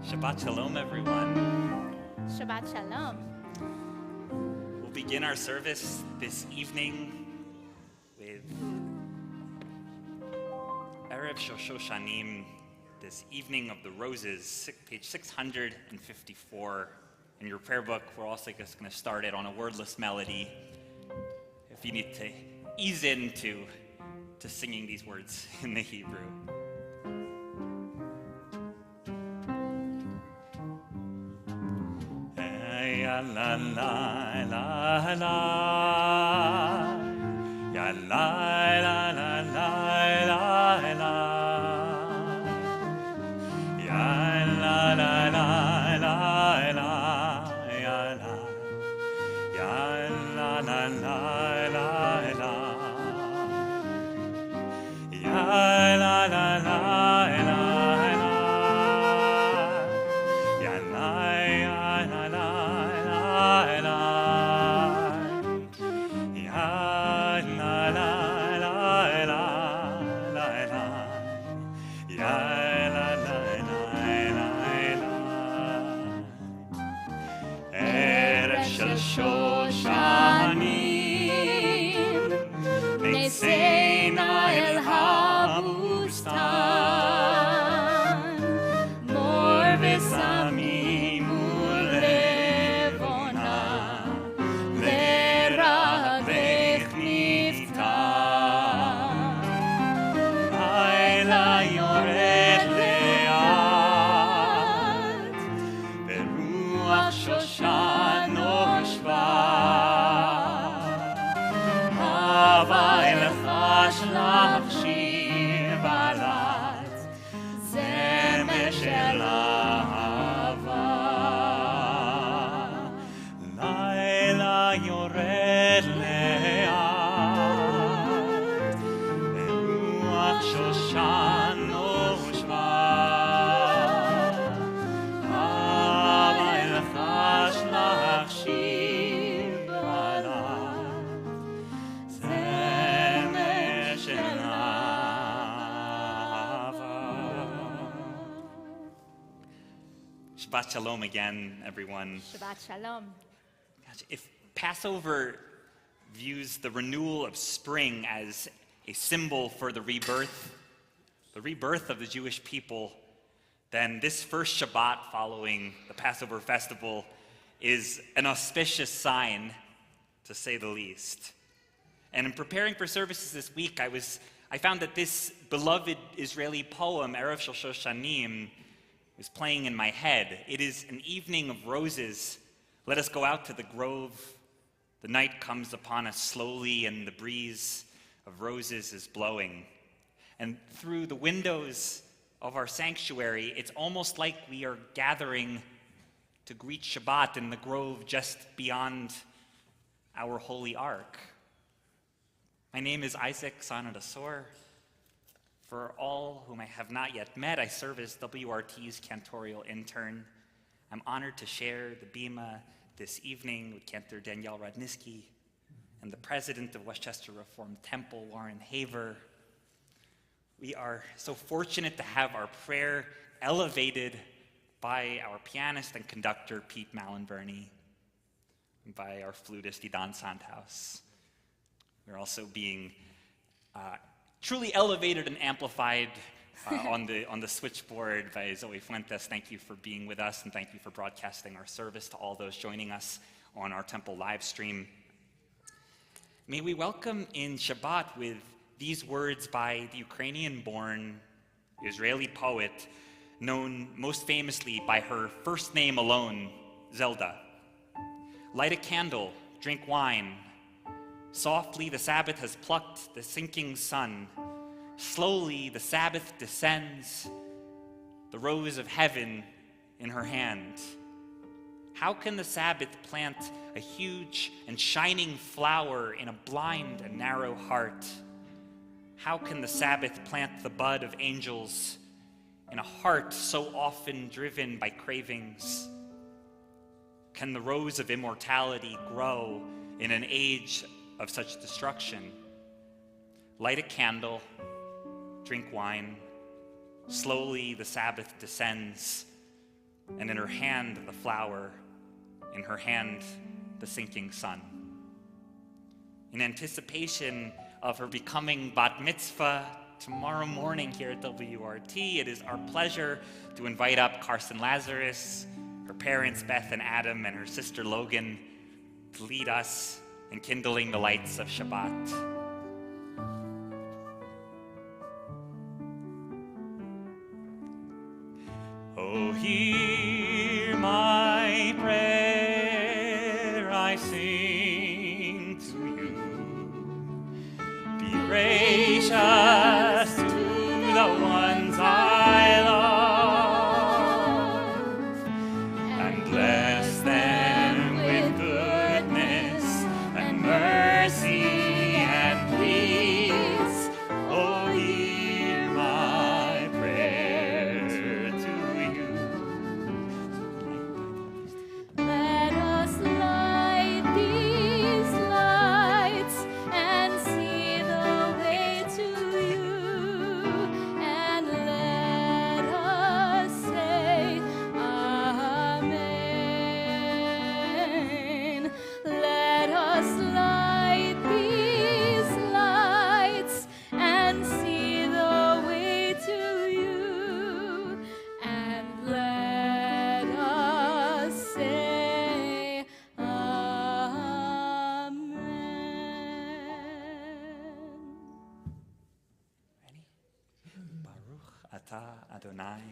Shabbat Shalom, everyone. Shabbat Shalom. We'll begin our service this evening with Erev Shoshanim, this evening of the roses, page 654 in your prayer book. We're also just going to start it on a wordless melody. If you need to ease into singing these words in the Hebrew. Ya la la la la, ya la la la la la la, ya la la la la la, ya la la la la la, ya la la la la. Shabbat Shalom again, everyone. Shabbat Shalom. Gosh, if Passover views the renewal of spring as a symbol for the rebirth of the Jewish people, then this first Shabbat following the Passover festival is an auspicious sign, to say the least. And in preparing for services this week, I found that this beloved Israeli poem, Erev Shoshanim, is playing in my head. It is an evening of roses. Let us go out to the grove. The night comes upon us slowly, and the breeze of roses is blowing. And through the windows of our sanctuary, it's almost like we are gathering to greet Shabbat in the grove just beyond our holy ark. My name is Isaac Sanadasor. For all whom I have not yet met, I serve as WRT's cantorial intern. I'm honored to share the bima this evening with Cantor Danielle Radniski and the president of Westchester Reformed Temple, Warren Haver. We are so fortunate to have our prayer elevated by our pianist and conductor, Pete Mallenburney, and by our flutist, Idan Sandhaus. We're also being truly elevated and amplified on the switchboard by Zoe Fuentes. Thank you for being with us, and thank you for broadcasting our service to all those joining us on our temple live stream. May we welcome in Shabbat with these words by the Ukrainian-born Israeli poet, known most famously by her first name alone, Zelda. Light a candle, drink wine. Softly the Sabbath has plucked the sinking sun. Slowly the Sabbath descends, the rose of heaven in her hand. How can the Sabbath plant a huge and shining flower in a blind and narrow heart? How can the Sabbath plant the bud of angels in a heart so often driven by cravings? Can the rose of immortality grow in an age of such destruction? Light a candle, drink wine. Slowly the Sabbath descends, and in her hand the flower, in her hand the sinking sun. In anticipation of her becoming bat mitzvah tomorrow morning here at WRT, it is our pleasure to invite up Carson Lazarus, her parents Beth and Adam, and her sister Logan to lead us in kindling the lights of Shabbat. Oh, hear my prayer I sing to you. Be gracious to the ones I love, and bless them with goodness and mercy and peace. Oh, hear my prayer to you. Let us light these lights and see the way to you, and let us say Amen. Let us light these lights and see the way to you, and let us say Amen. Ready? Baruch atah Adonai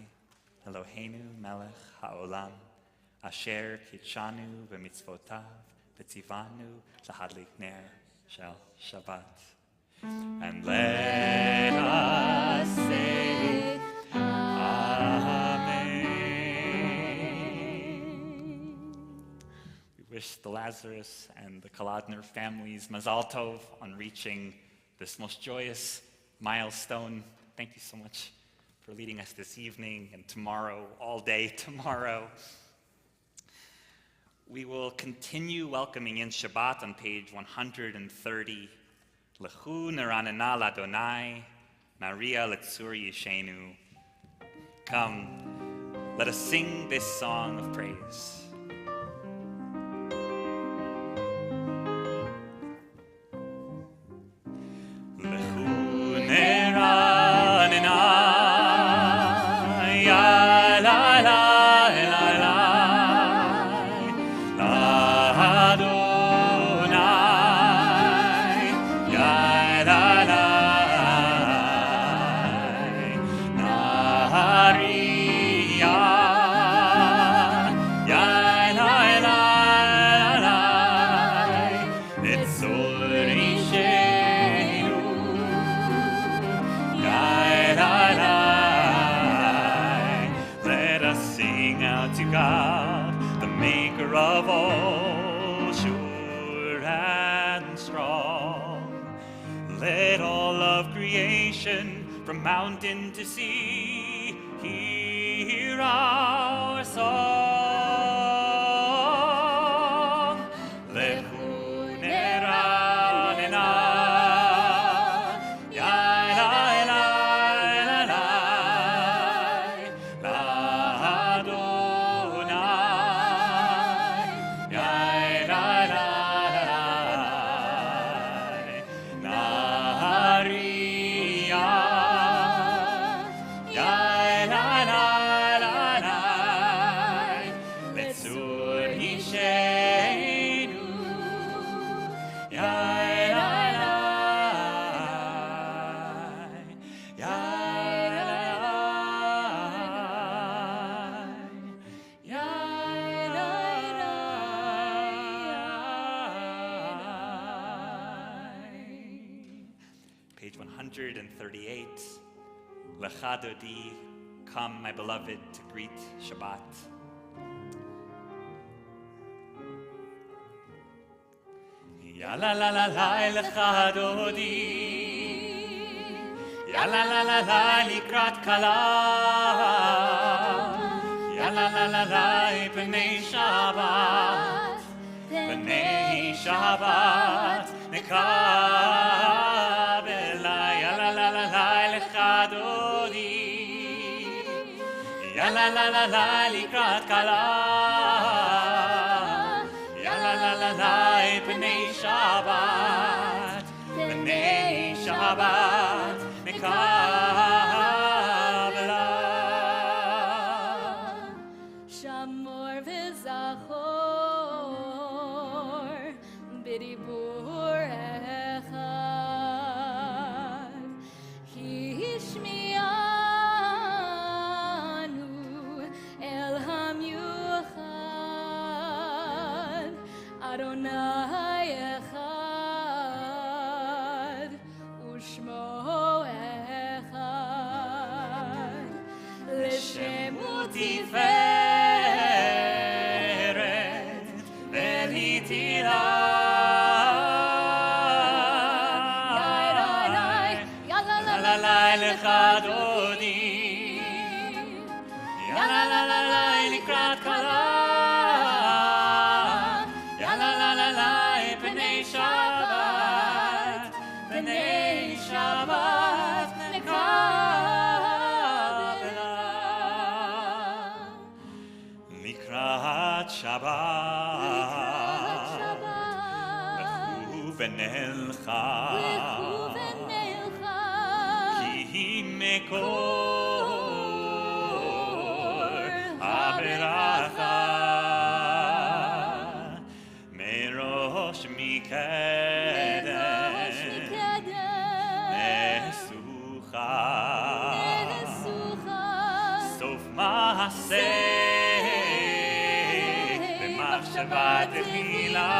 Eloheinu melech haolam asher kitshanu b'mitzvotav v'tzivanu lahadlik ner shel Shabbat. And let us say Amen. We wish the Lazarus and the Kaladner families Mazal Tov on reaching this most joyous milestone. Thank you so much for leading us this evening and tomorrow, all day tomorrow. We will continue welcoming in Shabbat on page 130. Lechu neranena ladonai, Maria letzur yishenu. Come, let us sing this song of praise. Lechu neranena, ya la la la la, Adonai, ya la la, Maria, ya la la la, Etzor Ishenu, ya la la. Let us sing out to God, the maker of all, sure and strong. Let all of creation, from mountain to sea, hear our song. Lechu neranena, ya la la la la, Adonai, ya la la la, Maria, ya la la la, Letzur Ishenu, ya la la, ya la la, ya Page 138. Lecha Dodi, come, my beloved, to greet Shabbat. Ya la la la la, lecha Dodi. Ya la la la la, likrat kala. Ya la la la la, b'nei Shabbat. B'nei Shabbat, nekabel. Ya la la la la, lecha Dodi. יא לה לה לה לה לקראת כלה, יא לה לה לה לה פני שבת, פני שבת נקבלה. שמור וזכור בדיבור אחד, כי השמיענו אל המיוחד, אדוני אחד ושמו אחד, לשם ותפארת ולתהילה. לך דודי, יא לה לה לה לה לקראת כלה, יא לה לה לה לה פני שבת, פני שבת נקבלה. לקראת שבת, לכו ונלכה, מקור הברכה, מראש מקדם נסוכה, סוף מעשה במחשבה תחילה.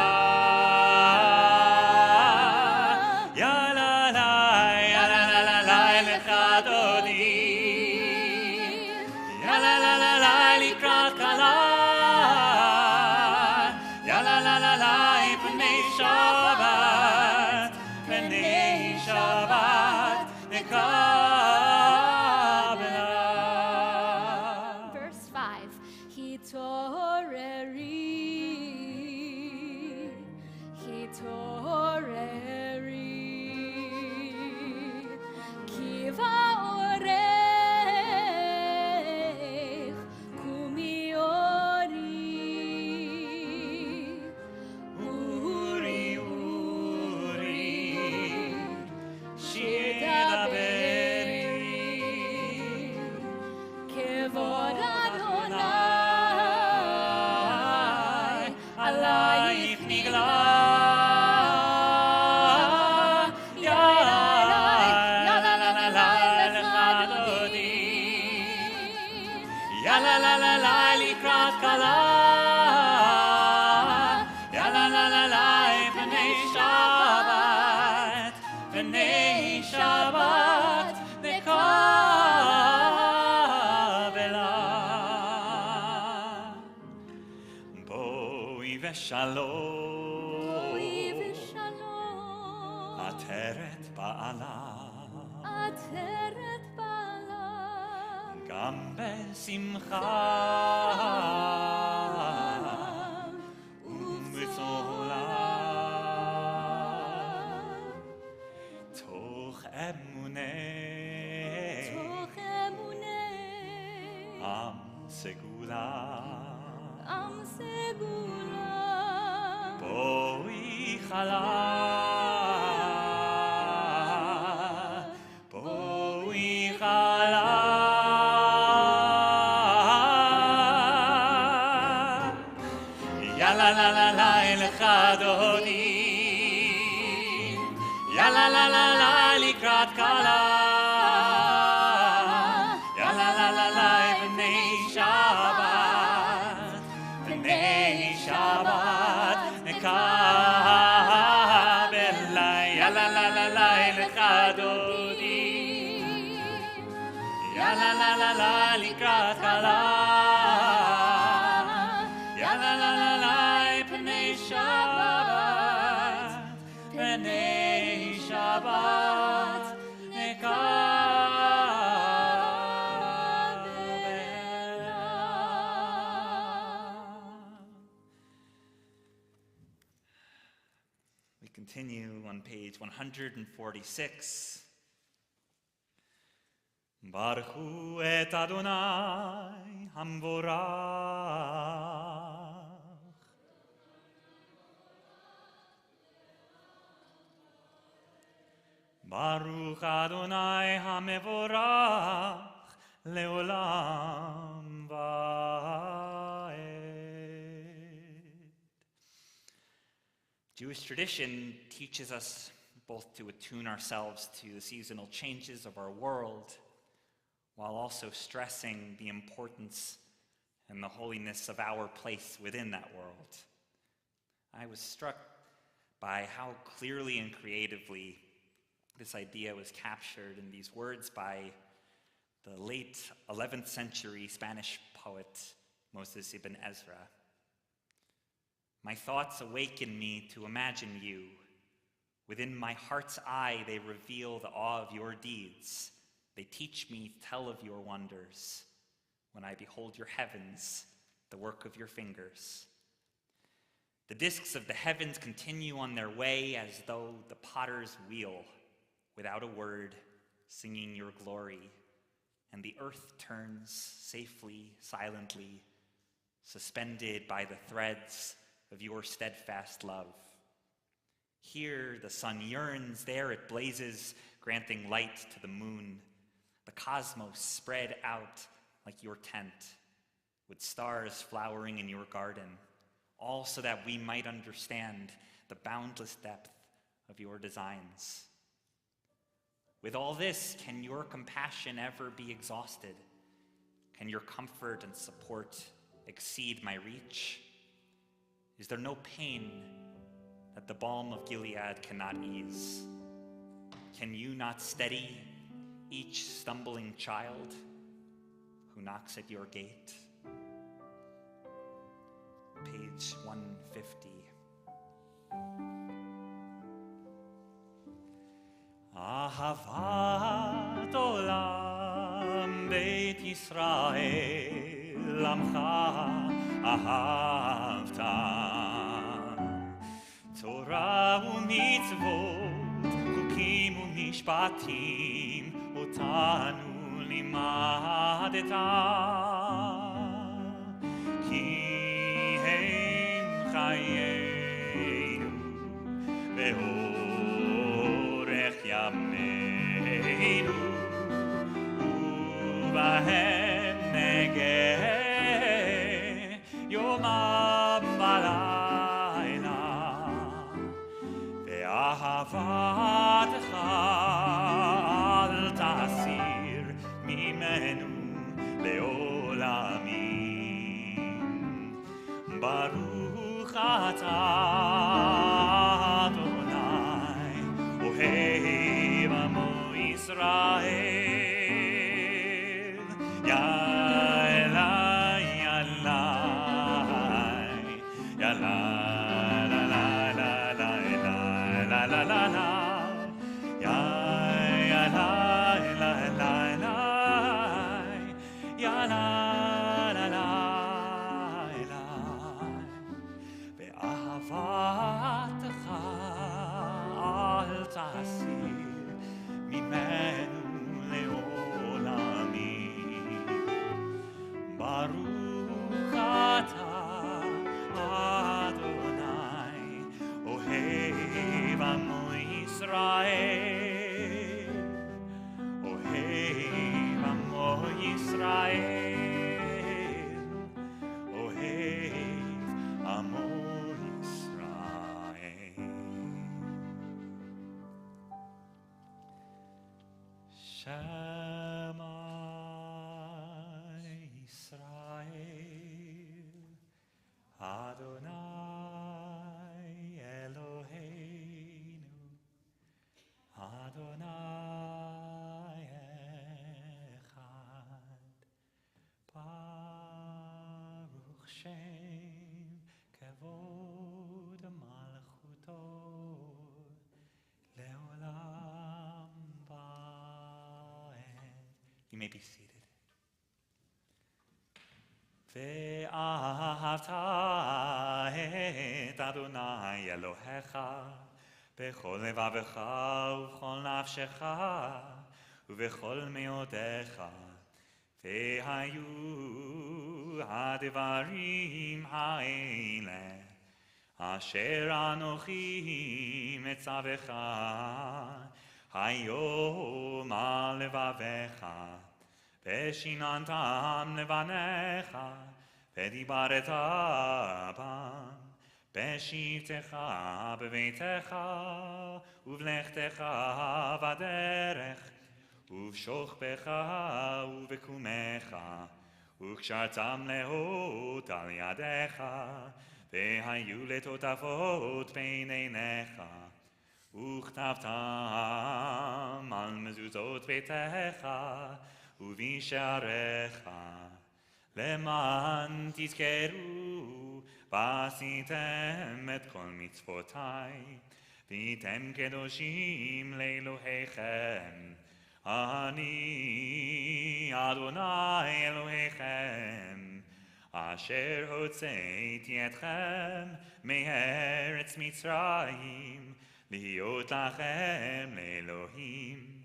Verse 5, Hitoreri, Kiva orech, Kumiori, Uri, Shidaberi, Kevod Adonai, Alayich nigla. יא לה לה לה לה לקראת כלה, יא לה לה לה לה פני שבת, פני שבת נקבלה. בואי ושלום, עטרת בעלה, גם בשמחה ובצהלה, תוך אמוני עם סגולה, בואי חלה, בואי חלה. יא לה לה לה לה לך דודי, יא לה לה לה לה לקראת כלה, יא לה לה לה לה בני שבת, בני שבת נקבלה. יא לה לה לה לה לך דודי, יא לה לה לה לה לקראת כלה, פני שבת נקבלה. We continue on page 146. ברכו את אדוני המבורך. ברוך אדוני המבורך לעולם ועד. Jewish tradition teaches us both to attune ourselves to the seasonal changes of our world, while also stressing the importance and the holiness of our place within that world. I was struck by how clearly and creatively this idea was captured in these words by the late 11th century Spanish poet Moses ibn Ezra. My thoughts awaken me to imagine you. Within my heart's eye, they reveal the awe of your deeds. They teach me to tell of your wonders. When I behold your heavens, the work of your fingers. The discs of the heavens continue on their way as though the potter's wheel, without a word, singing your glory, and the earth turns safely, silently, suspended by the threads of your steadfast love. Here the sun yearns, there it blazes, granting light to the moon. The cosmos spread out like your tent, with stars flowering in your garden, all so that we might understand the boundless depth of your designs. With all this, can your compassion ever be exhausted? Can your comfort and support exceed my reach? Is there no pain that the balm of Gilead cannot ease? Can you not steady each stumbling child who knocks at your gate? Page 150. אהבת עולם בית ישראל עמך אהבת תורה ומצוות חוקים ומשפטים אותנו לימדת כי הם חיינו ואורך ימינו ובהם נגה יומם בלילה ואהבתך אל תסיר ממנו לעולמים ברוך אתה אדוני אוהב עמו ישראל You may be seated. ואהבת את אדוני אלוהיך בכל לבבך ובכל נפשך ובכל מאודך, והיו הדברים האלה, אשר אנוכי מצווך היום על לבביך, ושיננתם לבניך, ודיברת בם, בשבתך בביתך, ובלכתך בדרך, ובשוכבך ובקומך, וקשרתם להות על ידיך, והיו לטוטפות בין עיניך, וכתבתם על מזוזות ביתך ובשעריך, למען תזכרו ועשיתם את כל מצוותיי, והייתם קדושים לאלוהיכם. אני אדוני אלוהיכם, אשר הוצאתי אתכם מארץ מצרים, להיות לכם לאלוהים.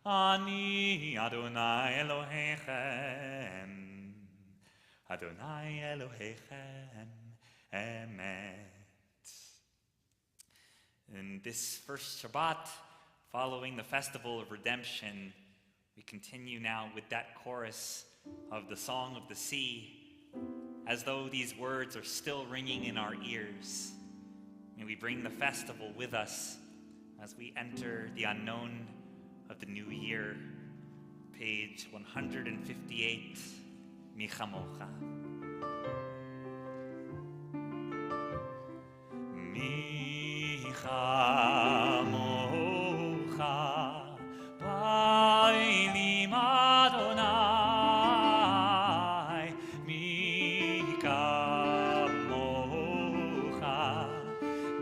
אני אדוני אלוהיכם, אדוני אלוהיכם emet. In this first Shabbat, following the festival of redemption, we continue now with that chorus of the Song of the Sea, as though these words are still ringing in our ears. May we bring the festival with us as we enter the unknown of the new year. Page 158, Mi Chamocha. Mi Chamocha, Bailim Adonai, Mi Chamocha,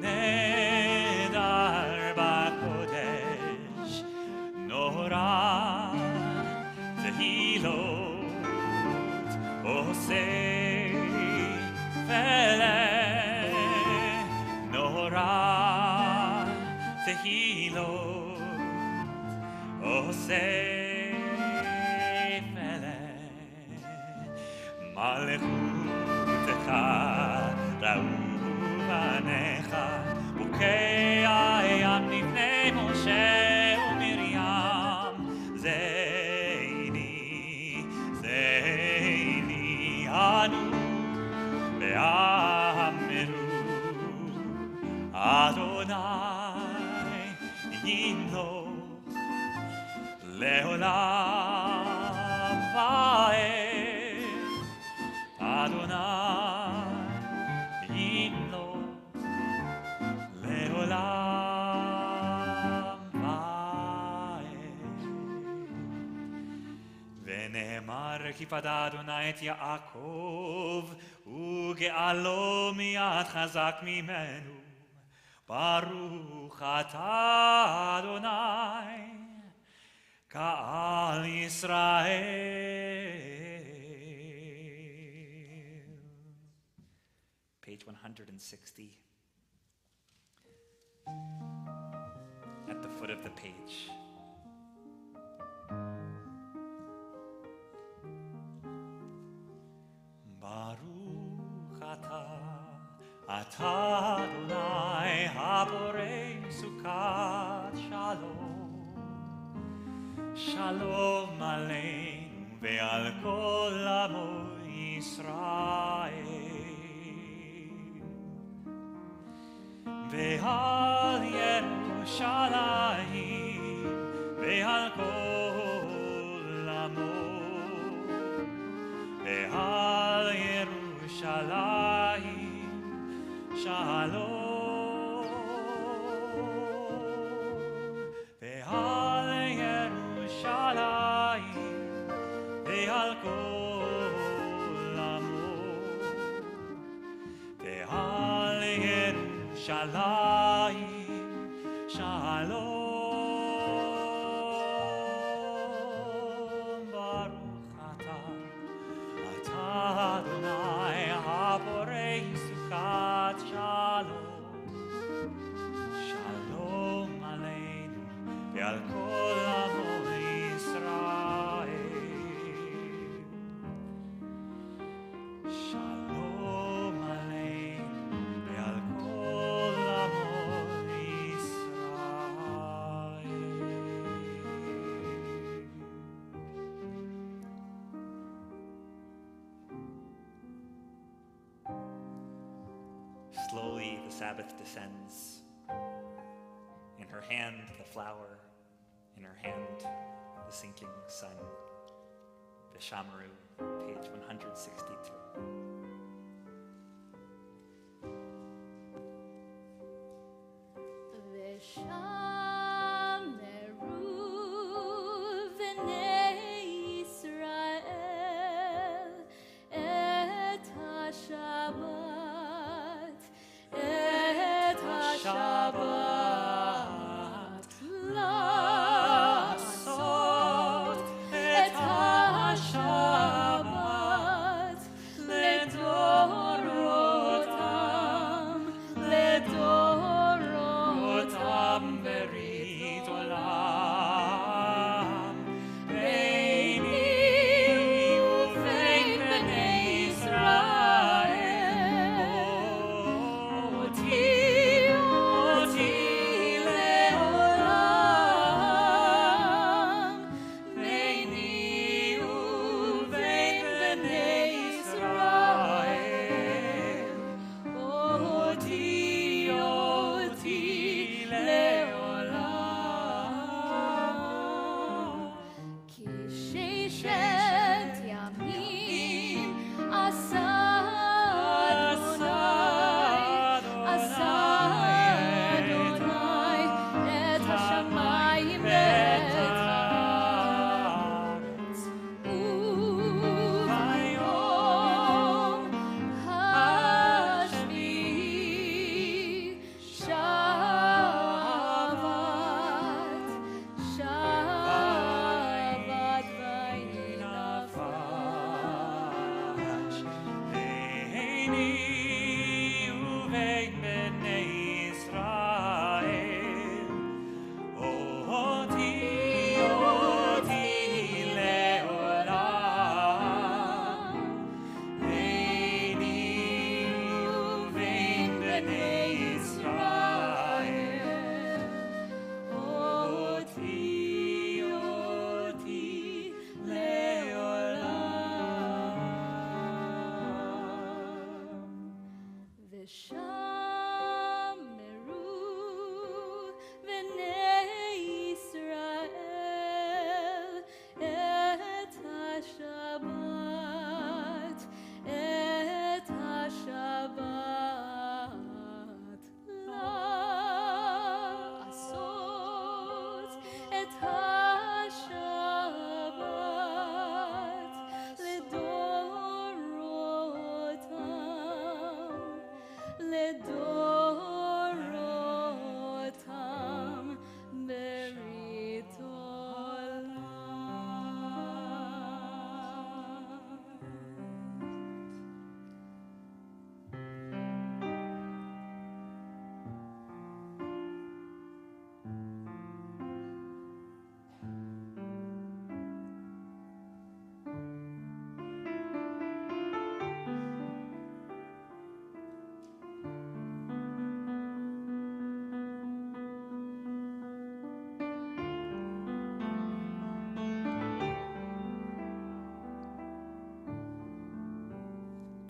Nedar Bakodesh, Nora, Tehilot, Osei, Feleh, Nora, Tehilot, Osei, Feleh, Malchutecha, Ra'u banecha, Bukei Hayam Nifnei Moshe uMiriam, Zeini, Anu, Ve'ameru, Adonai, Yimloch, Leolam Va'ed, Adonai, Yimloch, Leolam Va'ed. ונאמר כי פדה אדוני את יעקב, וגאלו מיד חזק ממנו. ברוך אתה אדוני, קהל ישראל. Page 160. At the foot of the page. ברוך אתה, אתה אדוני הבורא סוכת שלום, שלום עלינו ועל כל עמו ישראל, ועל ירושלים ועל כל עמו, ועל ירושלים שלום, ועל ירושלים ועל כל עמו, ועל ירושלים שלום. ברוך אתה אדוני הבורא סוכת שלום, שלום עלינו ועל כל עמו ישראל. Slowly the Sabbath descends. In her hand the flower, in her hand the sinking sun. Veshamaru, page 162.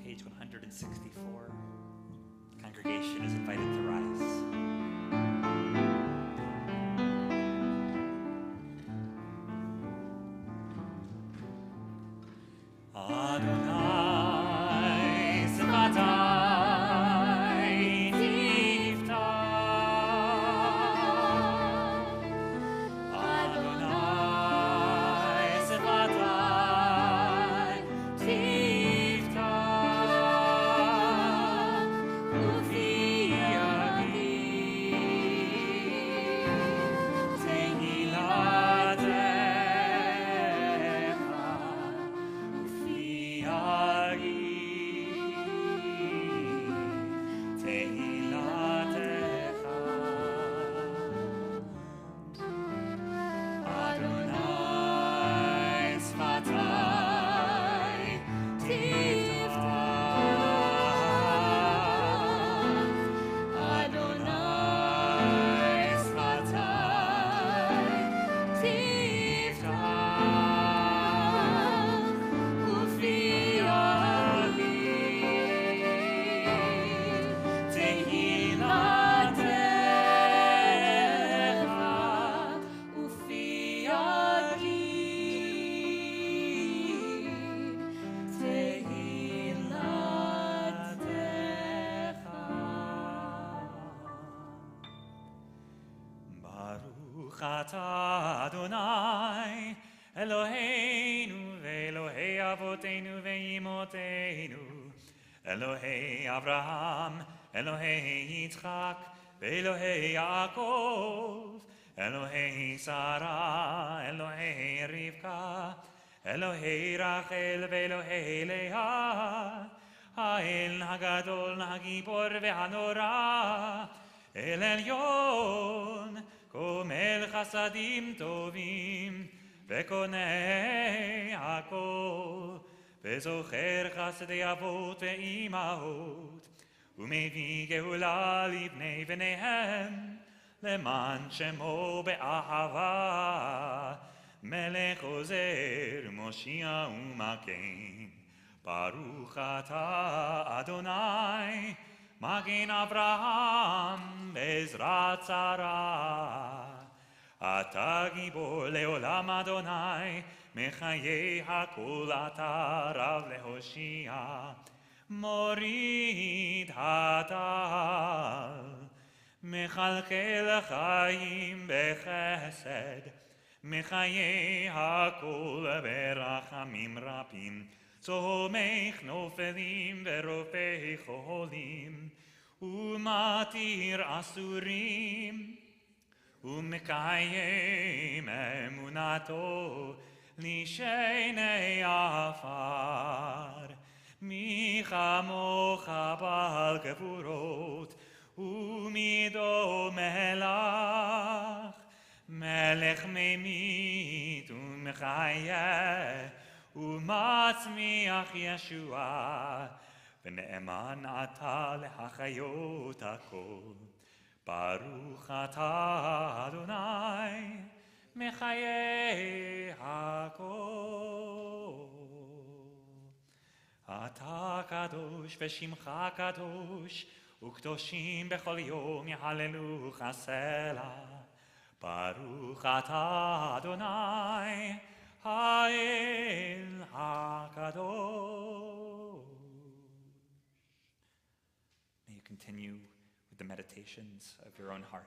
Page 164. Congregation is invited to rise. Adonai Sevatai Tiftach. Adonai Sevatai Tiftach. Ufi Yavi Tehilatecha. Ufi Baruch atah Adonai, Eloheinu ve'Elohei avoteinu ve'imotenu, Elohei Avraham, Elohei Yitzchak, ve'Elohei Yaakov, Elohei Sarah, Elohei Rivka, Elohei Rachel ve'Elohei Leah, Ha'el Hagadol Hagibor ve'Hanora, El Elyon, Komel Chasadim Tovim, Ve'konei Hakol, Ve'zocher Chasadei Avot ve'imahot, U'mevi Geula libnei v'neihem, Leman Shemo be'ahava, Melech Ozer, Moshia u'maken, Baruch atah Adonai, Magen Avraham, Bezrat Sarah. Ata Gibor leolam Adonai, Mechayei hakol ata Rav lehoshia, Morid hatal, Mechalkel chaim bechesed, Mechayei hakol berachamim rapim, Tzomech nofelim verofei cholim, Umatir asurim, Umekayem emunato lishenei afar, Micha mocha bal gevurot, Umido melach, Melech memit umechayeh, Umatzmiach Yeshua, V'ne'eman ata lehachayot hakol, Baruch atah Adonai, Mechayei hakol. Ata kadosh v'shimcha kadosh, U'kdoshim b'chol yom yehallelu chasela, Baruch atah Adonai, Ha'el HaKadosh. May you continue with the meditations of your own heart.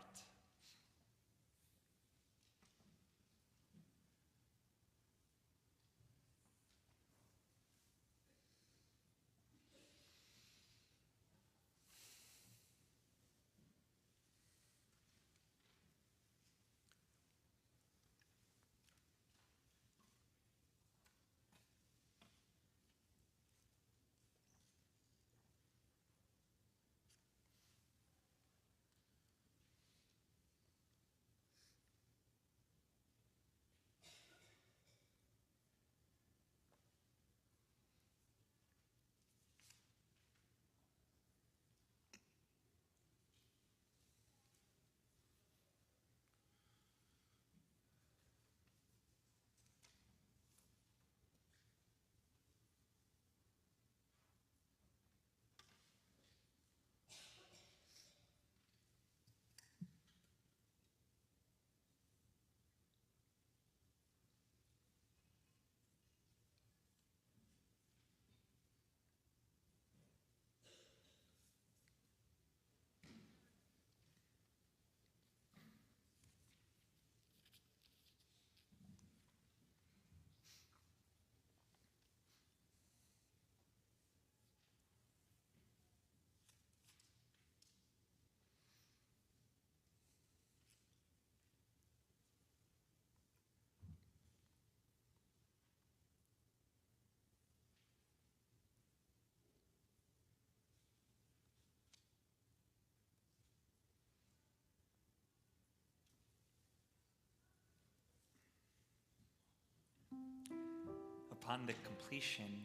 Upon the completion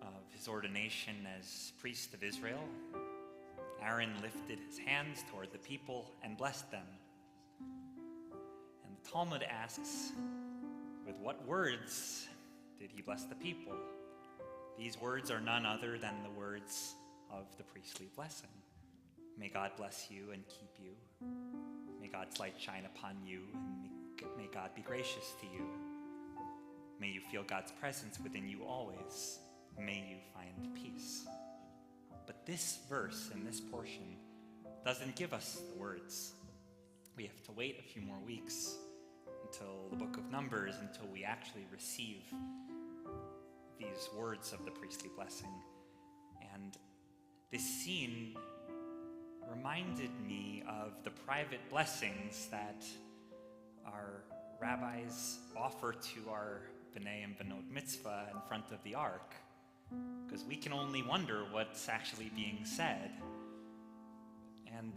of his ordination as priest of Israel, Aaron lifted his hands toward the people and blessed them. And the Talmud asks, with what words did he bless the people? These words are none other than the words of the priestly blessing. May God bless you and keep you. May God's light shine upon you, and may God be gracious to you. May you feel God's presence within you always. May you find peace. But this verse in this portion doesn't give us the words. we have to wait a few more weeks until the book of Numbers, until we actually receive these words of the priestly blessing. And this scene reminded me of the private blessings that our rabbis offer to our B'nai and B'not mitzvah in front of the ark, because we can only wonder what's actually being said. And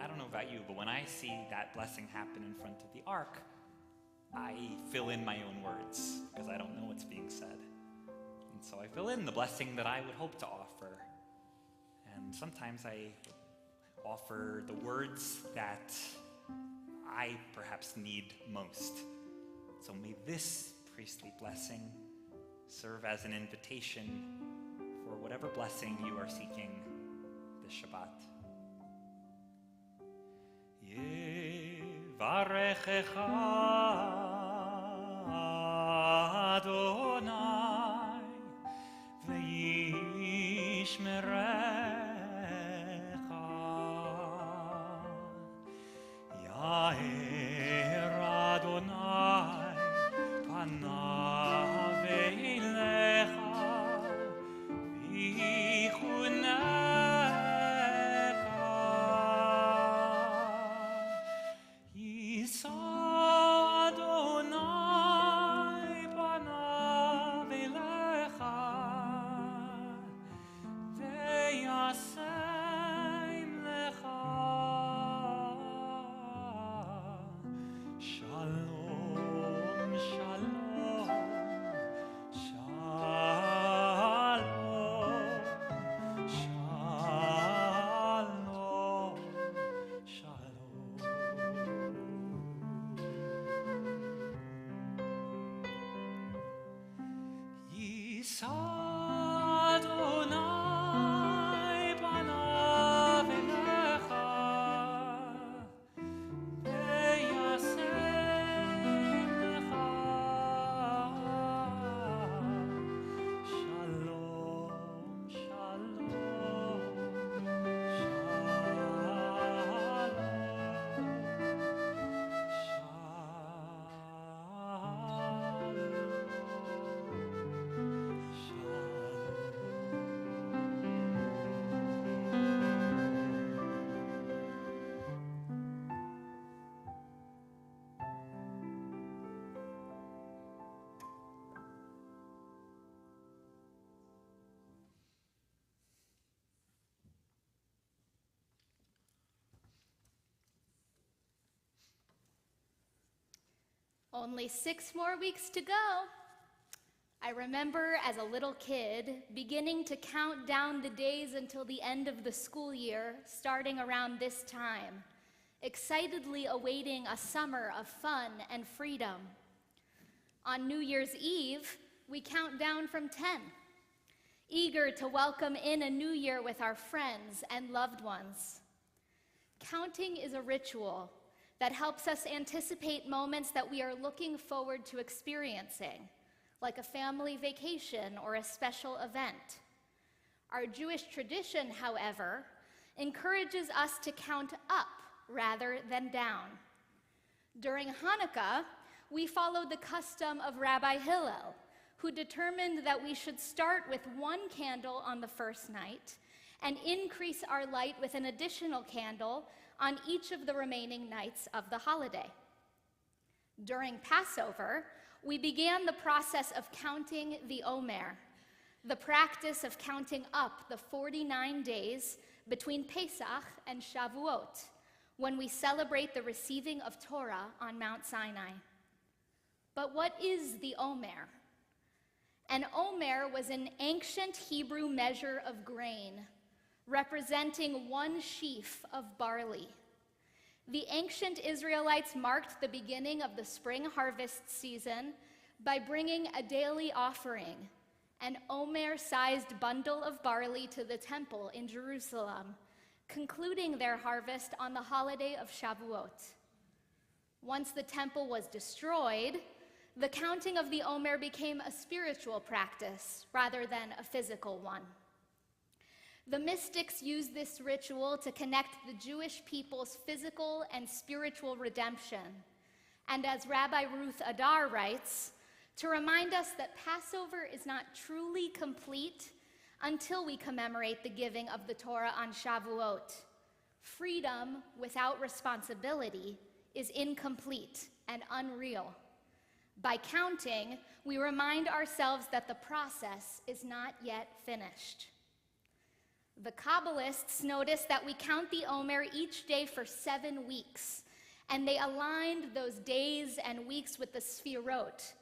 I don't know about you, but when I see that blessing happen in front of the ark, I fill in my own words, because I don't know what's being said. And so I fill in the blessing that I would hope to offer. And sometimes I offer the words that I perhaps need most. So may this priestly blessing serve as an invitation for whatever blessing you are seeking this Shabbat. Yevarechecha Adonai v'yishmerecha Yair Adonai panav eilecha v'yichunecha Yisa Adonai panav eilecha ve'yasem lecha Shalom, shalom, shalom, shalom, shalom. Yisa Adonai panav eilecha Only 6 more weeks to go. I remember as a little kid beginning to count down the days until the end of the school year, starting around this time, excitedly awaiting a summer of fun and freedom. On New Year's Eve, we count down from 10, eager to welcome in a new year with our friends and loved ones. Counting is a ritual that helps us anticipate moments that we are looking forward to experiencing, like a family vacation or a special event. Our Jewish tradition, however, encourages us to count up rather than down. During Hanukkah, we followed the custom of Rabbi Hillel, who determined that we should start with 1 candle on the first night and increase our light with an additional candle on each of the remaining nights of the holiday. During Passover, we began the process of counting the Omer, the practice of counting up the 49 days between Pesach and Shavuot, when we celebrate the receiving of Torah on Mount Sinai. But what is the Omer? An Omer was an ancient Hebrew measure of grain, representing 1 sheaf of barley. The ancient Israelites marked the beginning of the spring harvest season by bringing a daily offering, an Omer-sized bundle of barley, to the temple in Jerusalem, concluding their harvest on the holiday of Shavuot. Once the temple was destroyed, the counting of the Omer became a spiritual practice rather than a physical one. The mystics used this ritual to connect the Jewish people's physical and spiritual redemption. And as Rabbi Ruth Adar writes, to remind us that Passover is not truly complete until we commemorate the giving of the Torah on Shavuot. Freedom without responsibility is incomplete and unreal. By counting, we remind ourselves that the process is not yet finished. The Kabbalists noticed that we count the Omer each day for 7 weeks, and they aligned those days and weeks with the Sfirot,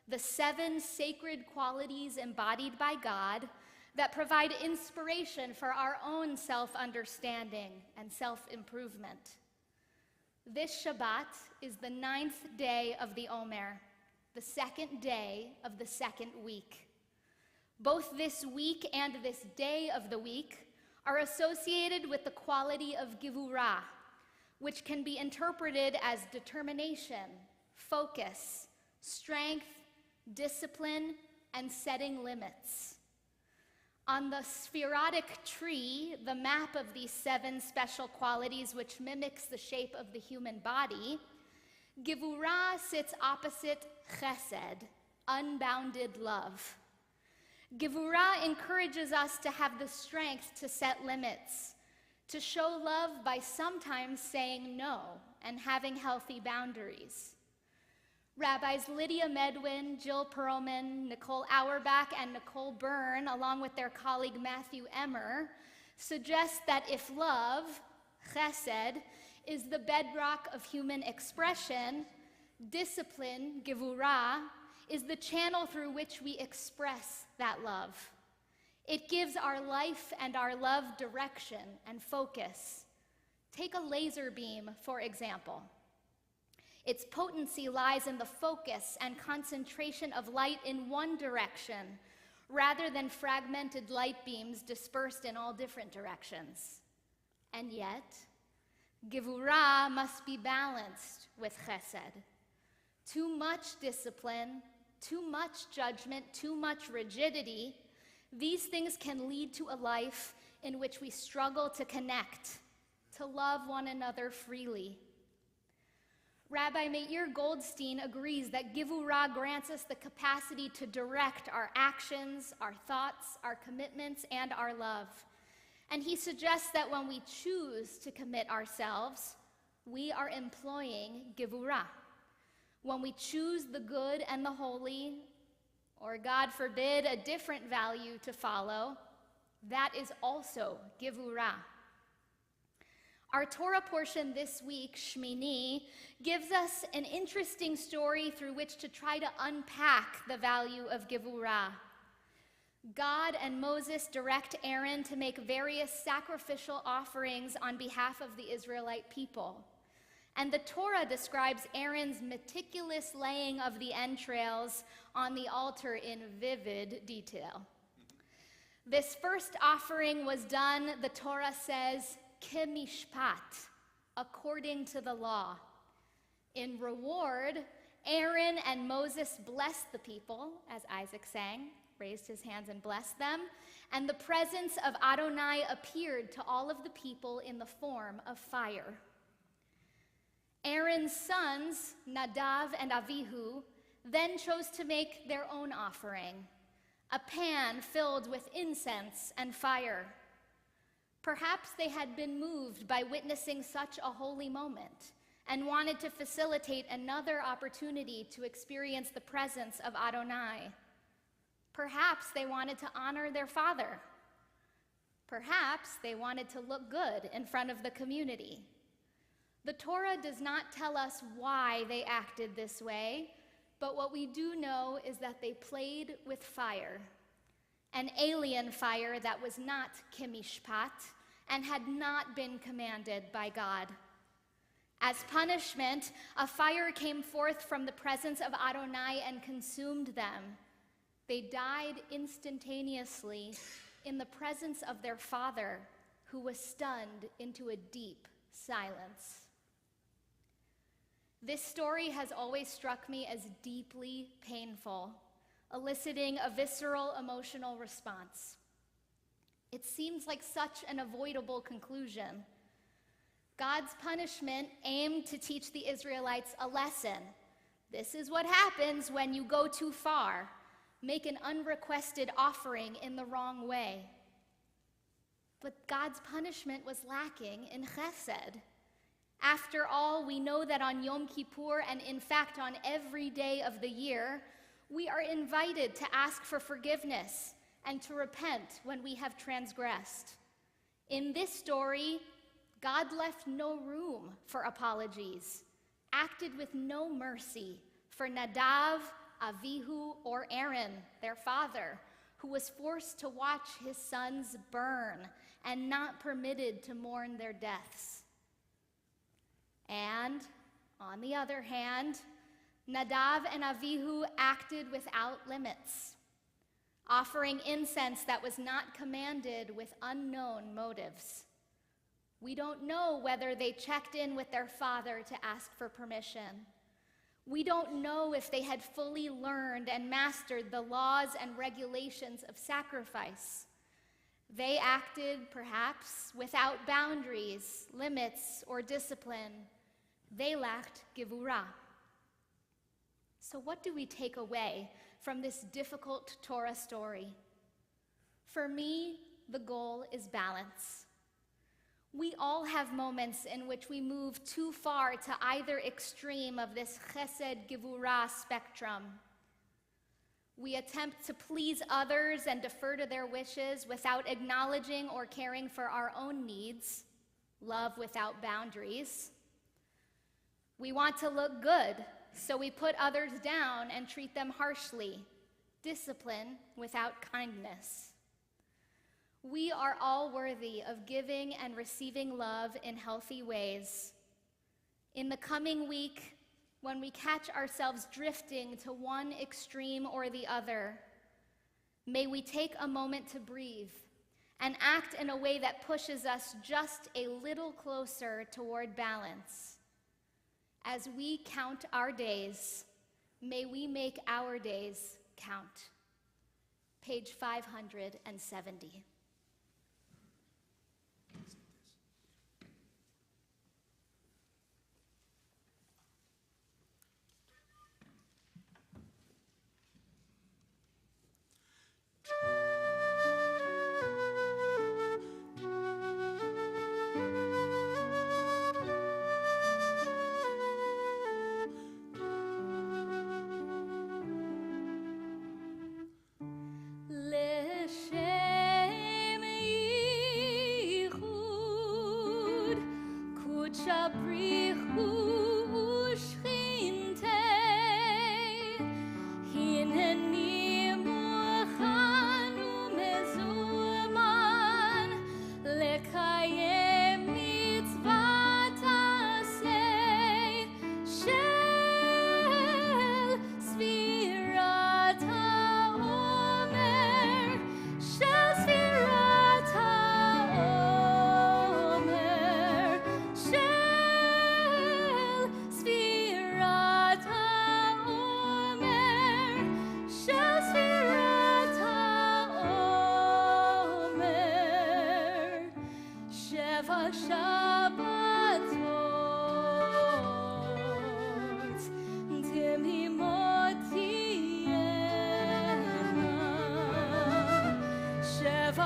the 7 sacred qualities embodied by God that provide inspiration for our own self-understanding and self-improvement. This Shabbat is the 9th day of the Omer, the 2nd day of the 2nd week. Both this week and this day of the week are associated with the quality of givurah, which can be interpreted as determination, focus, strength, discipline, and setting limits. On the spherotic tree, the map of these 7 special qualities which mimics the shape of the human body, givurah sits opposite chesed, unbounded love. Givurah encourages us to have the strength to set limits, to show love by sometimes saying no and having healthy boundaries. Rabbis Lydia Medwin, Jill Perlman, Nicole Auerbach, and Nicole Byrne, along with their colleague Matthew Emmer, suggest that if love, chesed, is the bedrock of human expression, discipline, gevurah, is the channel through which we express that love. It gives our life and our love direction and focus. Take a laser beam, for example. Its potency lies in the focus and concentration of light in one direction, rather than fragmented light beams dispersed in all different directions. And yet, gevurah must be balanced with chesed. Too much discipline, too much judgment, too much rigidity, these things can lead to a life in which we struggle to connect, to love one another freely. Rabbi Meir Goldstein agrees that gevurah grants us the capacity to direct our actions, our thoughts, our commitments, and our love. And he suggests that when we choose to commit ourselves, we are employing gevurah. When we choose the good and the holy, or God forbid, a different value to follow, that is also gevurah. Our Torah portion this week, Shmini, gives us an interesting story through which to try to unpack the value of gevurah. God and Moses direct Aaron to make various sacrificial offerings on behalf of the Israelite people. And the Torah describes Aaron's meticulous laying of the entrails on the altar in vivid detail. This first offering was done, the Torah says, kemishpat, according to the law. In reward, Aaron and Moses blessed the people, as Isaac sang, raised his hands and blessed them, and the presence of Adonai appeared to all of the people in the form of fire. Aaron's sons, Nadav and Avihu, then chose to make their own offering, a pan filled with incense and fire. Perhaps they had been moved by witnessing such a holy moment and wanted to facilitate another opportunity to experience the presence of Adonai. Perhaps they wanted to honor their father. Perhaps they wanted to look good in front of the community. The Torah does not tell us why they acted this way, but what we do know is that they played with fire, an alien fire that was not kemishpat and had not been commanded by God. As punishment, a fire came forth from the presence of Adonai and consumed them. They died instantaneously in the presence of their father, who was stunned into a deep silence. This story has always struck me as deeply painful, eliciting a visceral emotional response. It seems like such an avoidable conclusion. God's punishment aimed to teach the Israelites a lesson. This is what happens when you go too far, make an unrequested offering in the wrong way. But God's punishment was lacking in chesed. After all, we know that on Yom Kippur, and in fact on every day of the year, we are invited to ask for forgiveness and to repent when we have transgressed. In this story, God left no room for apologies, acted with no mercy for Nadav, Avihu, or Aaron, their father, who was forced to watch his sons burn and not permitted to mourn their deaths. And, on the other hand, Nadav and Avihu acted without limits, offering incense that was not commanded with unknown motives. We don't know whether they checked in with their father to ask for permission. We don't know if they had fully learned and mastered the laws and regulations of sacrifice. They acted, perhaps, without boundaries, limits, or discipline. They lacked gevurah. So what do we take away from this difficult Torah story? For me, the goal is balance. We all have moments in which we move too far to either extreme of this chesed-gevurah spectrum. We attempt to please others and defer to their wishes without acknowledging or caring for our own needs, love without boundaries. We want to look good, so we put others down and treat them harshly, discipline without kindness. We are all worthy of giving and receiving love in healthy ways. In the coming week, when we catch ourselves drifting to one extreme or the other, may we take a moment to breathe and act in a way that pushes us just a little closer toward balance. As we count our days, may we make our days count. Page 570.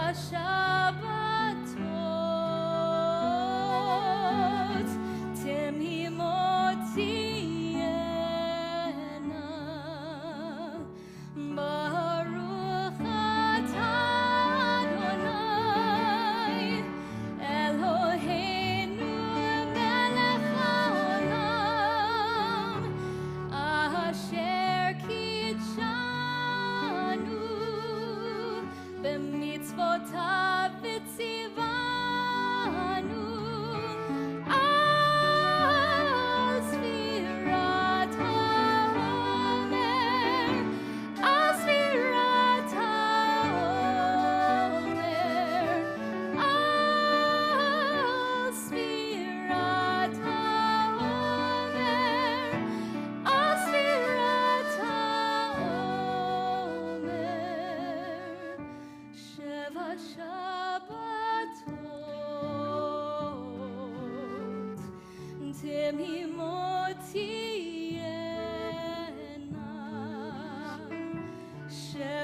Shabbat.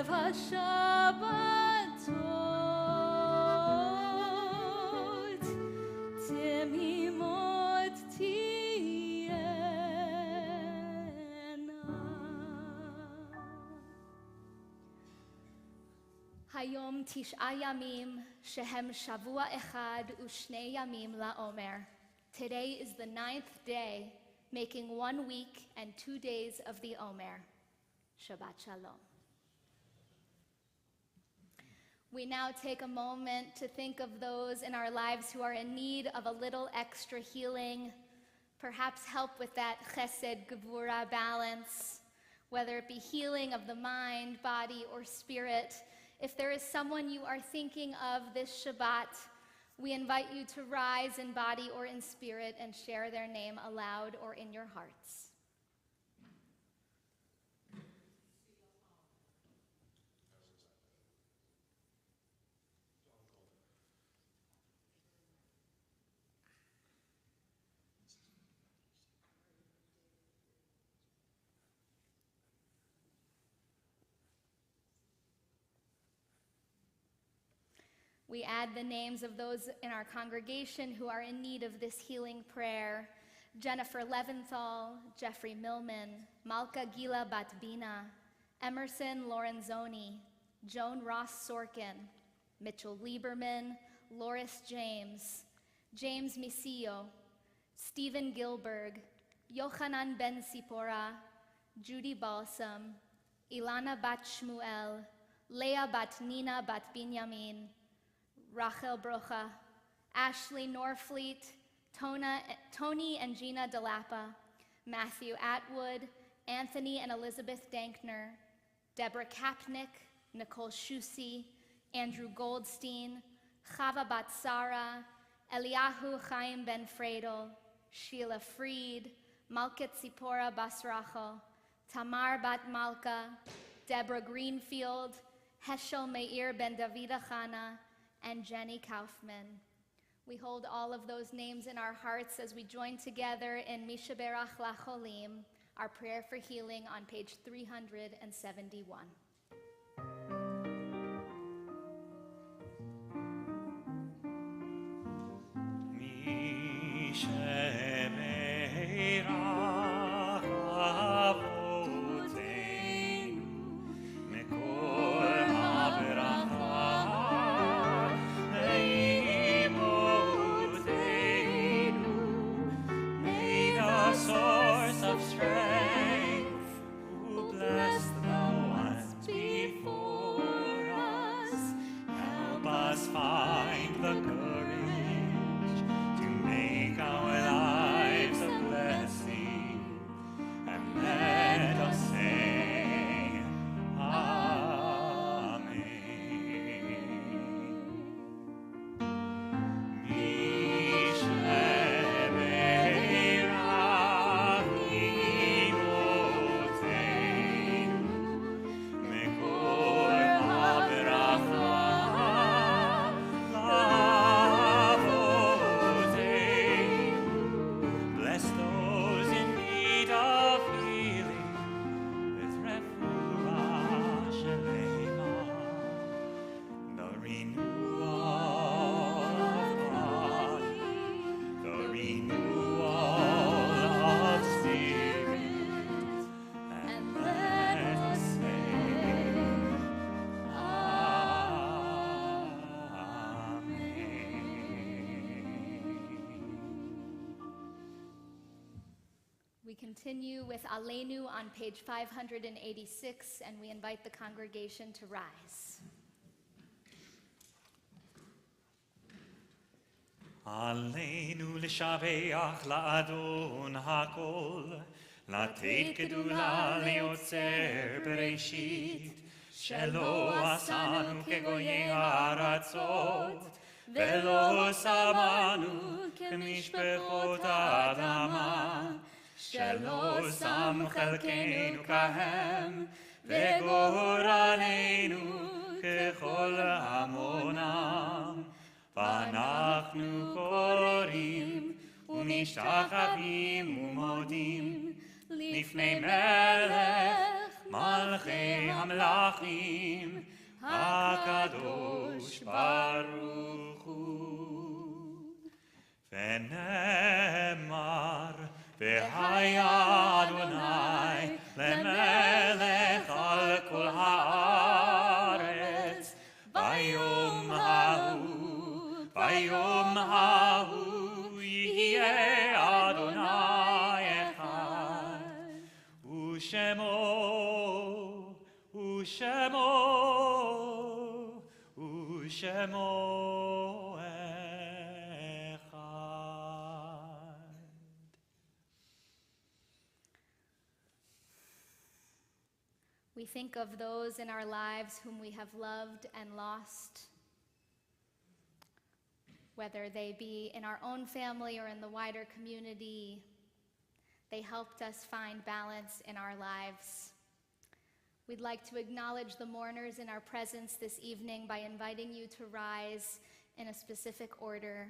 ערב השבתות תמימות תהיינה. היום 9 ימים שהם שבוע אחד ושני ימים לעומר. Today is the 9th day, making 1 week and 2 days of the Omer. Shabbat Shalom. We now take a moment to think of those in our lives who are in need of a little extra healing, perhaps help with that chesed gevura balance, whether it be healing of the mind, body, or spirit. If there is someone you are thinking of this Shabbat, we invite you to rise in body or in spirit and share their name aloud or in your hearts. We add the names of those in our congregation who are in need of this healing prayer. Jennifer Leventhal, Jeffrey Millman, Malka Gila Batbina, Emerson Lorenzoni, Joan Ross Sorkin, Mitchell Lieberman, Loris James, James Misillo, Stephen Gilberg, Yochanan Ben Sipora, Judy Balsam, Ilana Bat Shmuel, Leah Bat Nina Bat Binyamin, Rachel Brocha, Ashley Norfleet, Tony and Gina DeLappa, Matthew Atwood, Anthony and Elizabeth Dankner, Deborah Kapnick, Nicole Shusi, Andrew Goldstein, Chava Bat Sara, Eliyahu Chaim Ben Fredel, Sheila Freed, Malket Zipporah Basrachel, Tamar Bat Malka, Deborah Greenfield, Heschel Meir Ben Davida Chana, and Jenny Kaufman. We hold all of those names in our hearts as we join together in Mishaberach Lacholim, our prayer for healing on page 371. We continue with Aleinu on page 586, and we invite the congregation to rise. Aleinu l'shabeach la'adon hakol, לתת גדולה ליוצר בראשית, שלא עשנו כגויי הארצות, ולא שמנו כמשפחות האדמה, שלא שם חלקנו כהם, וגורלנו ככל המונם. ואנחנו קוראים ומשתחווים ומודים לפני מלך מלכי המלכים, Elohim HaKadosh Baruch Hu. V'nemar v'haya Adonai lemelech al kol haaretz bayom hahu yihyeh Adonai echad u'shemo echad. We think of those in our lives whom we have loved and lost, whether they be in our own family or in the wider community. They helped us find balance in our lives. We'd like to acknowledge the mourners in our presence this evening by inviting you to rise in a specific order.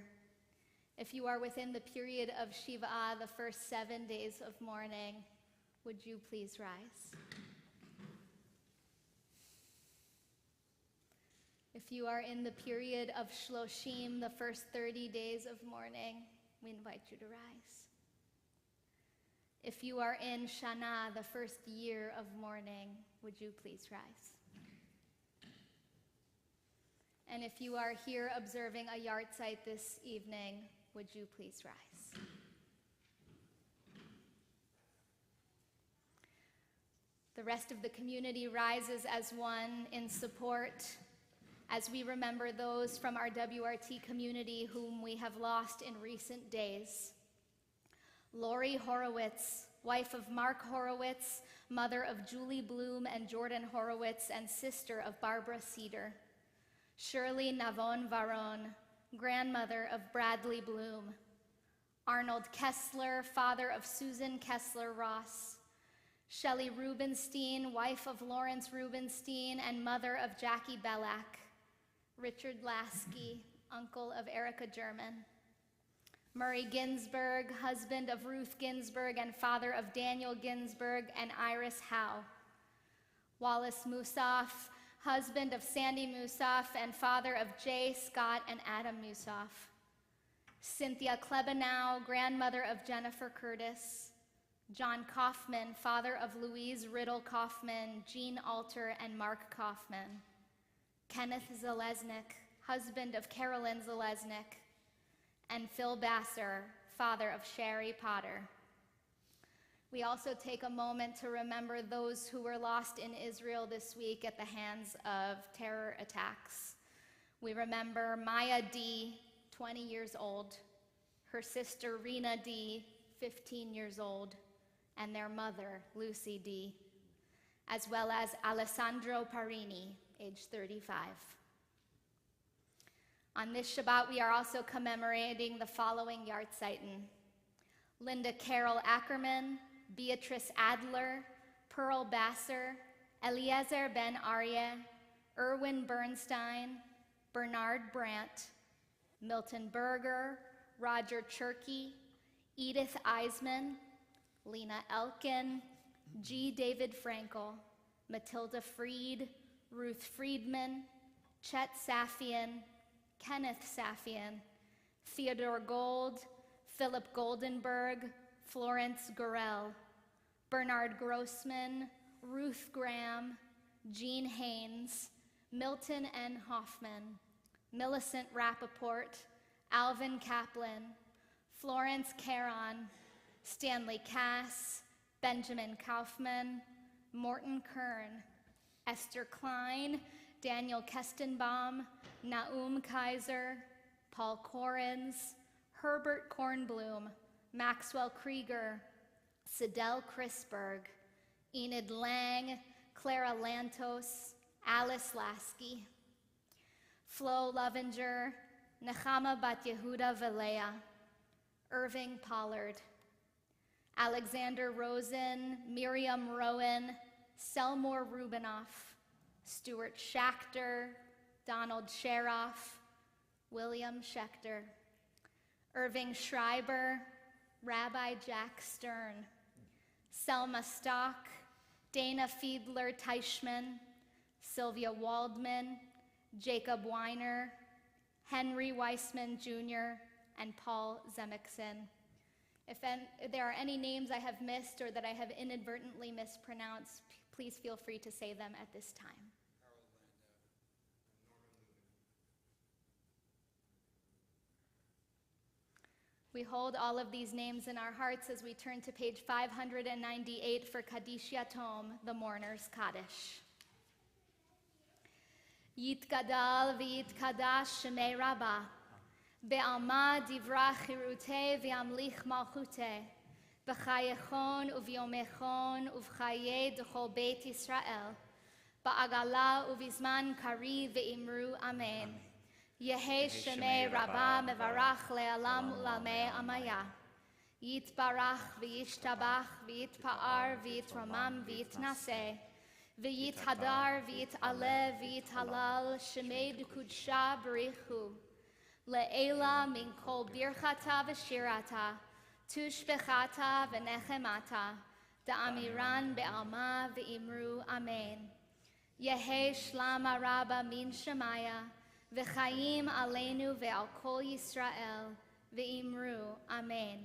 If you are within the period of Shabbat, the first 7 days of mourning, would you please rise? If you are in the period of Shloshim, the first 30 days of mourning, we invite you to rise. If you are in Shana, the first year of mourning, would you please rise? And if you are here observing a yahrzeit this evening, would you please rise? The rest of the community rises as one in support as we remember those from our WRT community whom we have lost in recent days. Lori Horowitz, wife of Mark Horowitz, mother of Julie Bloom and Jordan Horowitz, and sister of Barbara Cedar. Shirley Navon Varon, grandmother of Bradley Bloom. Arnold Kessler, father of Susan Kessler Ross. Shelley Rubenstein, wife of Lawrence Rubenstein and mother of Jackie Bellack. Richard Lasky, uncle of Erica German. Murray Ginsburg, husband of Ruth Ginsburg and father of Daniel Ginsburg and Iris Howe. Wallace Musaf, husband of Sandy Musaf and father of Jay, Scott, and Adam Musaf. Cynthia Klebanow, grandmother of Jennifer Curtis. John Kaufman, father of Louise Riddle Kaufman, Jean Alter, and Mark Kaufman. Kenneth Zalesnik, husband of Carolyn Zalesnik, and Phil Basser, father of Sherry Potter. We also take a moment to remember those who were lost in Israel this week at the hands of terror attacks. We remember Maya D., 20 years old, her sister Rena D., 15 years old, and their mother, Lucy D., as well as Alessandro Parini, age 35. On this Shabbat, we are also commemorating the following Yahrzeitin: Linda Carol Ackerman, Beatrice Adler, Pearl Basser, Eliezer Ben Aryeh, Erwin Bernstein, Bernard Brandt, Milton Berger, Roger Cherky, Edith Eisman, Lena Elkin, G. David Frankel, Matilda Freed, Ruth Friedman, Chet Safian, Kenneth Safian, Theodore Gold, Philip Goldenberg, Florence Gorel, Bernard Grossman, Ruth Graham, Jean Haynes, Milton N. Hoffman, Millicent Rappaport, Alvin Kaplan, Florence Caron, Stanley Cass, Benjamin Kaufman, Morton Kern, Esther Klein, Daniel Kestenbaum, Naum Kaiser, Paul Corrins, Herbert Kornblum, Maxwell Krieger, Sidel Chrisberg, Enid Lang, Clara Lantos, Alice Lasky, Flo Lovinger, Nechama Bat Yehuda Velea, Irving Pollard, Alexander Rosen, Miriam Rowan, Selmore Rubinoff, Stuart Schachter, Donald Sheroff, William Schechter, Irving Schreiber, Rabbi Jack Stern, Selma Stock, Dana Fiedler Teichman, Sylvia Waldman, Jacob Weiner, Henry Weissman Jr., and Paul Zemekson. If there are any names I have missed or that I have inadvertently mispronounced, please feel free to say them at this time. We hold all of these names in our hearts as we turn to page 598 for Kaddish Yatom, the mourner's Kaddish. Yitgadal v'yitkadash shemei Rabbah, be'alma divra chirute v'yamlich malchute, b'chayechon uvyomechon uvchaye d'chol beit Yisrael, ba'agala uvizman kari ve'imru amen. Yehe shemei Rabbah mevarach le'alam u'lamei amaya. Yitbarach v'yishtabach v'yitpa'ar v'yitramam v'yitnaseh. V'yithadar v'yit'aleh v'yithalal shemei d'kudsha b'richu. Le'ela min kol birchata v'shirata, tushbechata v'nechemata, da'amiran be'alma v'imru amen. Yehe shlama rabba min shemaya, v'chayim aleinu ve'al kol Yisrael, ve'imru amen.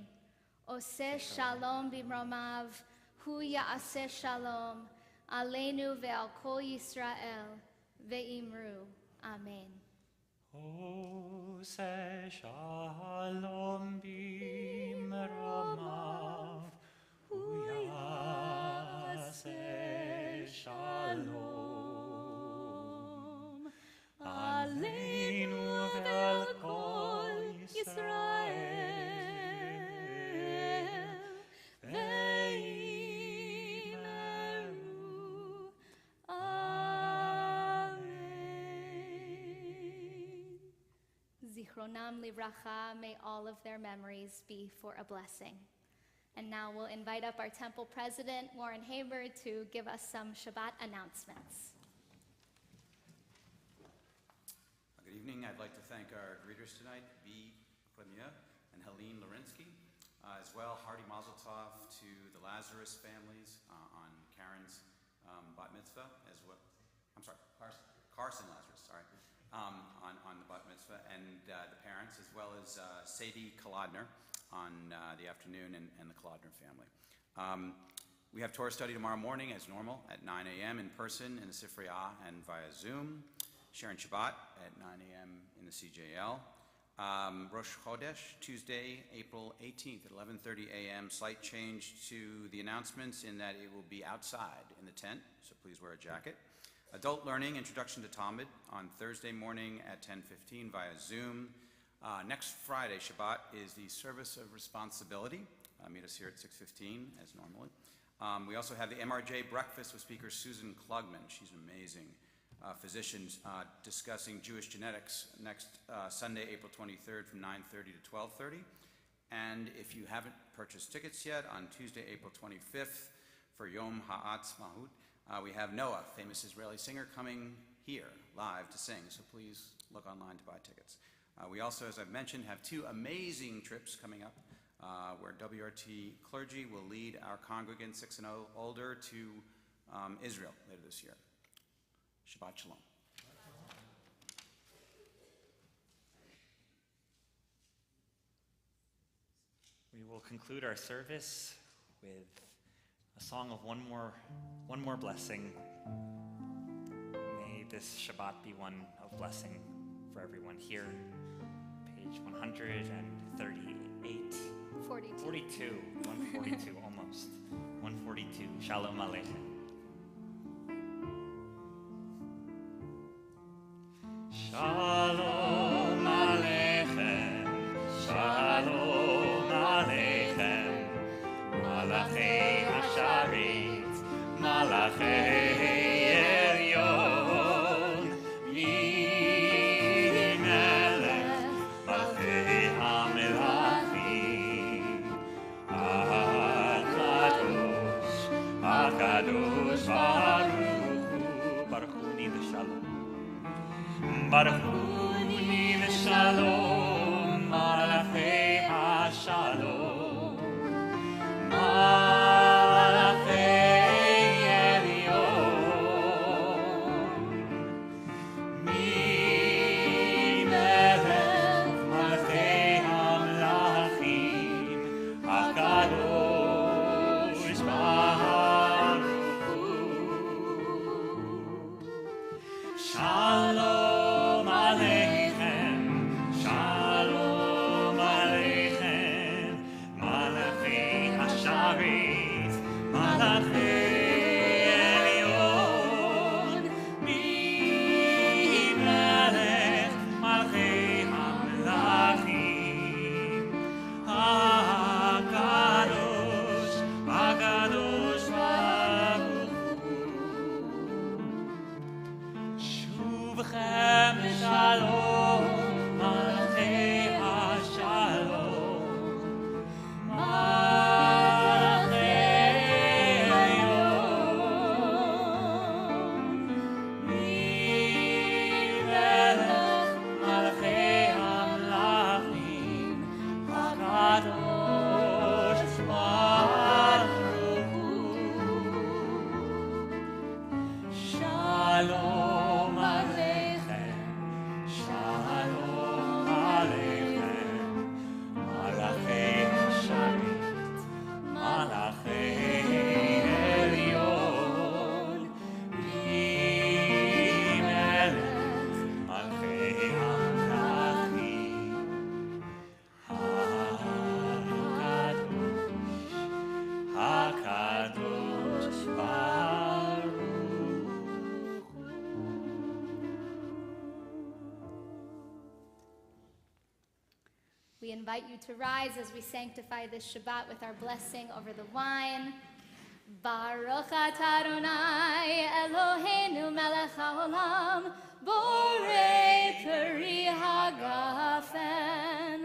Oseh shalom b'mromav, hu ya'aseh shalom, aleinu ve'al kol Yisrael, ve'imru amen. Oseh shalom b'mromav, hu ya'aseh shalom, aleinu ve'al kol Yisrael, ve'imru amen. Zichronam livracha, may all of their memories be for a blessing. And now we'll invite up our temple president, Warren Haber, to give us some Shabbat announcements. Good evening. I'd like to thank our greeters tonight, B. Premier and Helene Lorinsky, as well Hardy Mazel Tov to the Lazarus families on Karen's bat mitzvah, as well. I'm sorry, Carson Lazarus, sorry, on the bat mitzvah, and the parents, as well as Sadie Kolodner on the afternoon, and the Kolodner family. We have Torah study tomorrow morning, as normal, at 9 a.m. in person in the Sifriyah and via Zoom. Sharon Shabbat at 9 a.m. in the CJL. Rosh Chodesh, Tuesday, April 18th at 11:30 a.m. Slight change to the announcements in that it will be outside in the tent, so please wear a jacket. Adult Learning, Introduction to Talmud, on Thursday morning at 10:15 via Zoom. Next Friday, Shabbat, is the Service of Responsibility. Meet us here at 6:15, as normally. We also have the MRJ Breakfast with speaker Susan Klugman. She's amazing. Physicians discussing Jewish genetics next Sunday, April 23rd from 9:30 to 12:30. And if you haven't purchased tickets yet, on Tuesday, April 25th for Yom Ha'atzmaut, we have Noah, famous Israeli singer, coming here live to sing. So please look online to buy tickets. We also, as I've mentioned, have two amazing trips coming up where WRT clergy will lead our congregants 6 and older to Israel later this year. Shabbat Shalom. We will conclude our service with a song of one more blessing. May this Shabbat be one of blessing for everyone here. Page 138. 42. 142, almost. 142. Shalom Aleichem. Shalom Aleichem, Shalom Aleichem, Malachei Hasharet, Malachei Elyon, Yimelech, Malchei HaMelachim, HaKadosh, Baruch Hu L'Shalom. Baruchuni v'shalom, malachei hashalom, malachei elyon, Shalom Aleichem, Shalom Aleichem, Malachei Hasharet, Malachei Elyon, Mi Melech Malchei HaMelachim, HaKadosh, HaKadosh Baruch Hu. Shuvchem Shalom, Malachei HaShalom, Malachei Elyon, Melech Malachei HaMelachim, HaKadosh Baruch Hu. Shalom Aleichem, Shalom Aleichem, Malachei Hasharet, Malachei Elyon, Melech Malchei HaMelachim, HaKadosh Baruch Hu. We invite you to rise as we sanctify this Shabbat with our blessing over the wine. Baruch atah Adonai Eloheinu melech haolam, borei peri hagafen.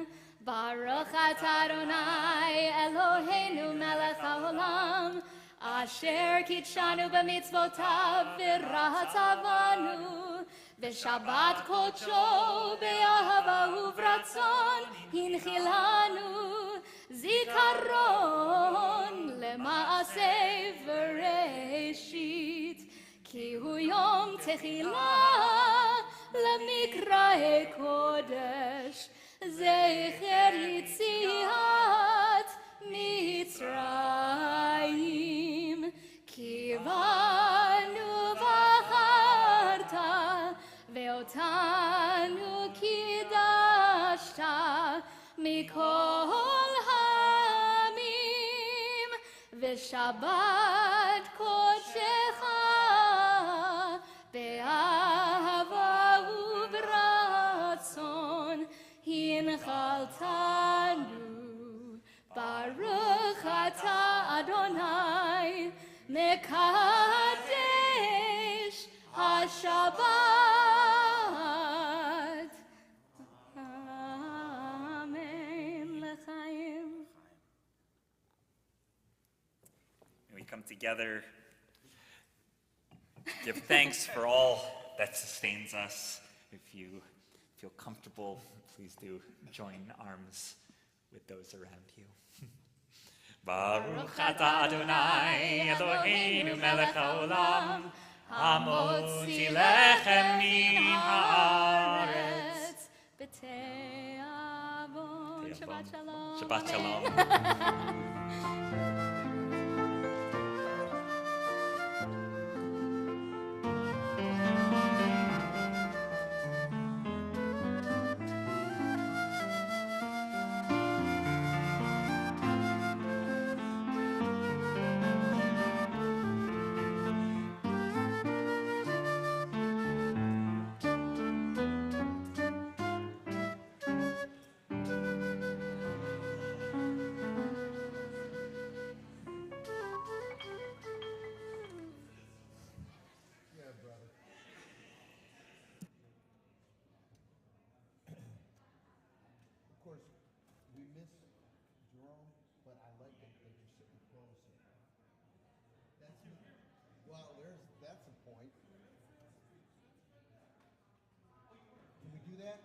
Baruch atah Adonai Eloheinu melech haolam, asher kitshanu b'mitzvotav v'rahatzavanu, v'shabbat kodsho be'ahava uvratzon hinchilanu, zikaron lema'aseh v'reshit, ki hu yom techila lemikrae kodesh, zecher yitziat Mitzrayim, ki banu v'acharta ve'otanu kidashta mikol hamim, v'shabbat kodshecha be'ahava u'b'ratzon hinchaltanu. Baruch atah Adonai mekadesh haShabbat. Amen. L'chaim. And we come together, give thanks for all that sustains us. If you feel comfortable, please do join arms with those around you. Baruch atah Adonai Eloheinu melech haolam, hamotzi lechem min haaretz. B'te'avon. Shabbat shalom. Shabbat shalom. Of course, we miss Jerome, but I like it that you're sitting closer. That's that's a point. Can we do that?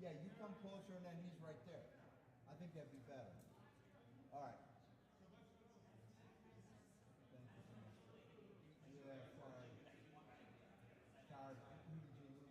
Yeah, you come closer and then he's right there. I think that'd be better.